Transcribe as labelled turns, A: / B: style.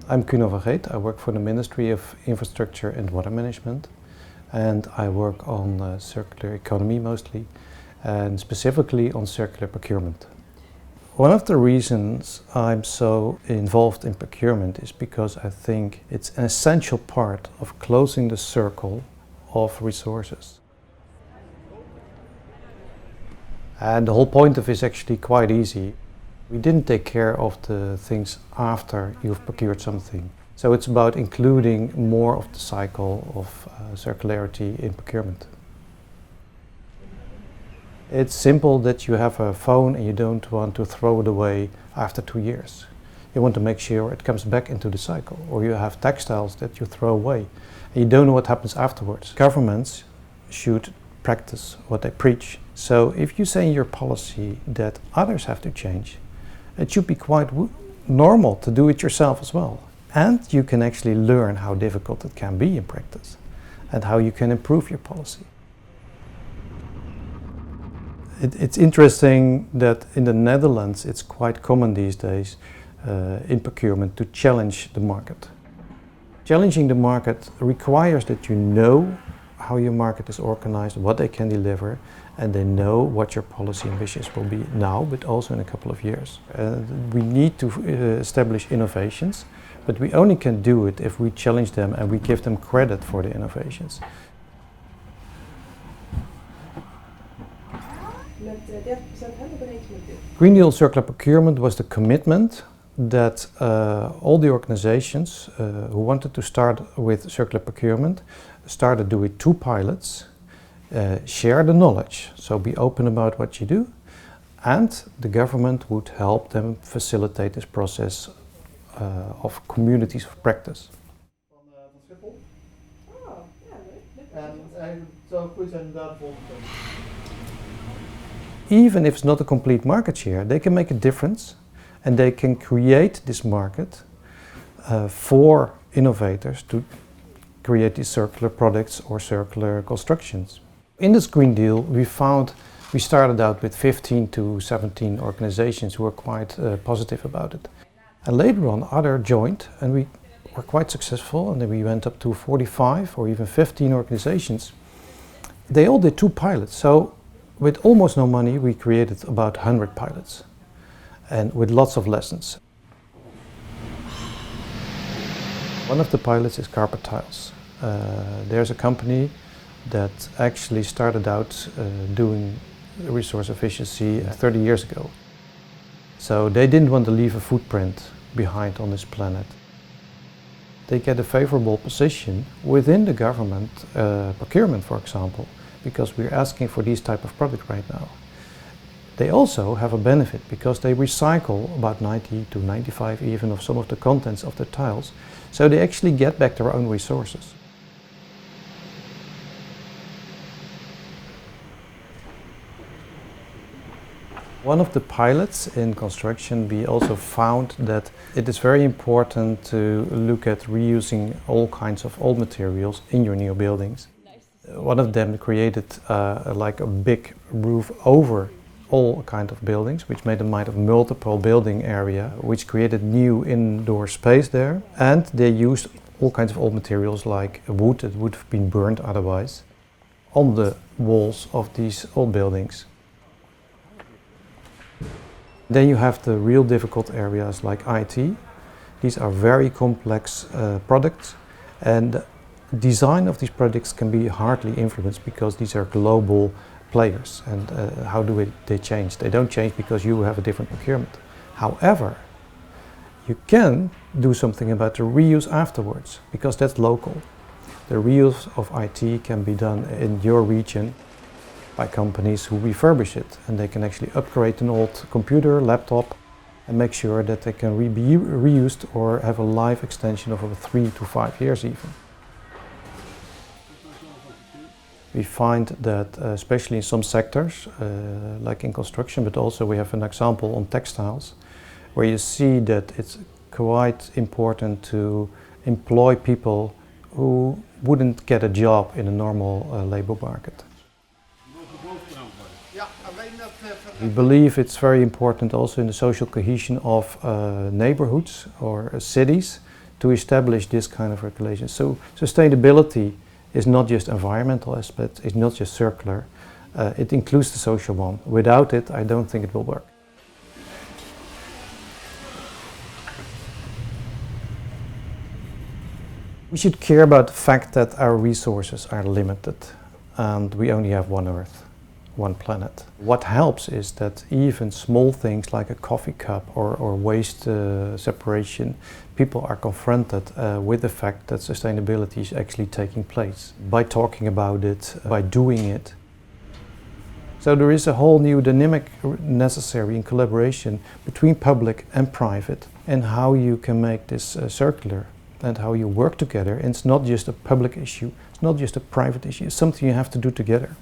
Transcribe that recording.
A: I'm Cuno van Geet. I work for the Ministry of Infrastructure and Water Management, and I work on circular economy mostly, and specifically on circular procurement. One of the reasons I'm so involved in procurement is because I think it's an essential part of closing the circle of resources. And the whole point of it is actually quite easy. We didn't take care of the things after you've procured something. So it's about including more of the cycle of circularity in procurement. It's simple that you have a phone and you don't want to throw it away after 2 years. You want to make sure it comes back into the cycle. Or you have textiles that you throw away and you don't know what happens afterwards. Governments should practice what they preach. So if you say in your policy that others have to change, it should be quite normal to do it yourself as well. And you can actually learn how difficult it can be in practice and how you can improve your policy. It's interesting that in the Netherlands it's quite common these days in procurement to challenge the market. Challenging the market requires that you know how your market is organized, what they can deliver, and they know what your policy ambitions will be now, but also in a couple of years. We need to establish innovations, but we only can do it if we challenge them and we give them credit for the innovations. Green Deal Circular Procurement was the commitment that all the organizations who wanted to start with circular procurement started doing 2 pilots, share the knowledge, so be open about what you do, and the government would help them facilitate this process of communities of practice. Even if it's not a complete market share, they can make a difference and they can create this market for innovators to create these circular products or circular constructions. In this Green Deal, we started out with 15 to 17 organizations who were quite positive about it. And later on, others joined and we were quite successful, and then we went up to 45 or even 15 organizations. They all did 2 pilots, so with almost no money, we created about 100 pilots, and with lots of lessons. One of the pilots is carpet tiles. There's a company that actually started out doing resource efficiency 30 years ago. So they didn't want to leave a footprint behind on this planet. They get a favorable position within the government procurement, for example, because we're asking for these type of products right now. They also have a benefit because they recycle about 90 to 95 even of some of the contents of the tiles, so they actually get back their own resources. One of the pilots in construction, we also found that it is very important to look at reusing all kinds of old materials in your new buildings. One of them created like a big roof over all kind of buildings, which made them have multiple building area, which created new indoor space there. And they used all kinds of old materials like wood that would have been burned otherwise on the walls of these old buildings. Then you have the real difficult areas like IT. These are very complex products, and design of these products can be hardly influenced because these are global players. And how do they change? They don't change because you have a different procurement. However, you can do something about the reuse afterwards because that's local. The reuse of IT can be done in your region by companies who refurbish it, and they can actually upgrade an old computer, laptop, and make sure that they can be reused or have a life extension of over 3 to 5 years even. We find that especially in some sectors, like in construction, but also we have an example on textiles, where you see that it's quite important to employ people who wouldn't get a job in a normal labor market. We believe it's very important also in the social cohesion of neighborhoods or cities to establish this kind of regulation. So sustainability is not just environmental aspect, it's not just circular, it includes the social one. Without it, I don't think it will work. We should care about the fact that our resources are limited and we only have one Earth, one planet. What helps is that even small things like a coffee cup or waste separation, people are confronted with the fact that sustainability is actually taking place by talking about it, by doing it. So there is a whole new dynamic necessary in collaboration between public and private, and how you can make this circular and how you work together. And it's not just a public issue, it's not just a private issue, it's something you have to do together.